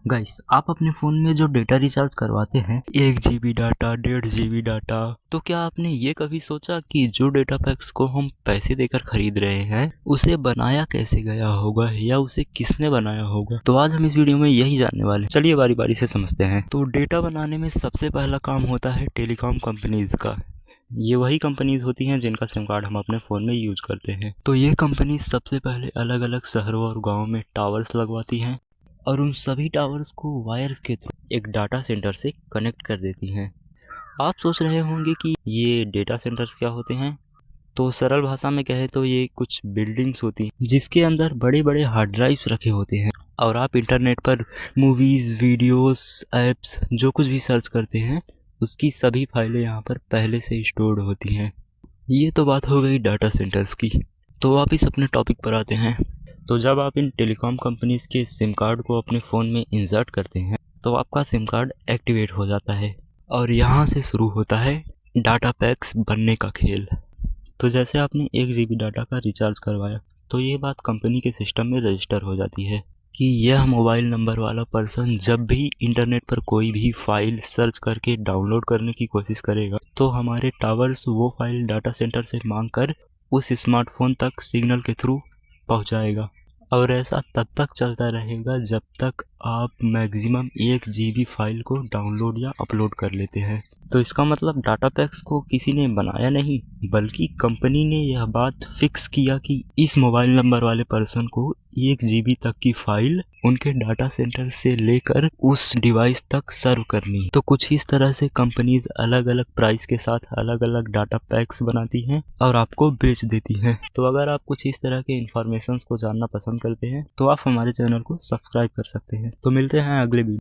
Guys, आप अपने phone में जो डेटा रिचार्ज करवाते हैं 1 GB डाटा, 1.5 GB डाटा, तो क्या आपने ये कभी सोचा कि जो डेटा पैक्स को हम पैसे देकर खरीद रहे हैं उसे बनाया कैसे गया होगा या उसे किसने बनाया होगा? तो आज हम इस वीडियो में यही जानने वाले हैं। चलिए बारी बारी से समझते हैं। तो डेटा बनाने में सबसे पहला काम होता है टेलीकॉम कंपनीज का। ये वही कंपनीज होती हैं जिनका सिम कार्ड हम अपने फ़ोन में यूज करते हैं। तो ये कंपनी सबसे पहले अलग अलग शहरों और गाँव में टावर्स लगवाती हैं और उन सभी टावर्स को वायर्स के थ्रू एक डाटा सेंटर से कनेक्ट कर देती हैं। आप सोच रहे होंगे कि ये डेटा सेंटर्स क्या होते हैं? तो सरल भाषा में कहें तो ये कुछ बिल्डिंग्स होती हैं जिसके अंदर बड़े बड़े हार्ड ड्राइव्स रखे होते हैं और आप इंटरनेट पर मूवीज़, वीडियोस, ऐप्स जो कुछ भी सर्च करते हैं उसकी सभी फाइलें यहाँ पर पहले से स्टोर्ड होती हैं। ये तो बात हो गई डाटा सेंटर्स की। तो वापिस अपने टॉपिक पर आते हैं। तो जब आप इन टेलीकॉम कंपनीज़ के सिम कार्ड को अपने फ़ोन में इंसर्ट करते हैं तो आपका सिम कार्ड एक्टिवेट हो जाता है और यहाँ से शुरू होता है डाटा पैक्स बनने का खेल। तो जैसे आपने 1 GB डाटा का रिचार्ज करवाया तो ये बात कंपनी के सिस्टम में रजिस्टर हो जाती है कि यह मोबाइल नंबर वाला पर्सन जब भी इंटरनेट पर कोई भी फाइल सर्च करके डाउनलोड करने की कोशिश करेगा तो हमारे टावर्स वो फाइल डाटा सेंटर से मांग कर उस स्मार्टफोन तक सिग्नल के थ्रू पहुंचाएगा। और ऐसा तब तक चलता रहेगा जब तक आप मैक्सिमम 1 GB फाइल को डाउनलोड या अपलोड कर लेते हैं। तो इसका मतलब डाटा पैक्स को किसी ने बनाया नहीं बल्कि कंपनी ने यह बात फिक्स किया कि इस मोबाइल नंबर वाले पर्सन को 1 GB तक की फाइल उनके डाटा सेंटर से लेकर उस डिवाइस तक सर्व करनी है। तो कुछ इस तरह से कंपनीज अलग अलग प्राइस के साथ अलग अलग डाटा पैक्स बनाती हैं और आपको बेच देती हैं। तो अगर आप कुछ इस तरह के इंफॉर्मेशन को जानना पसंद करते हैं तो आप हमारे चैनल को सब्सक्राइब कर सकते हैं। तो मिलते हैं अगले वीडियो।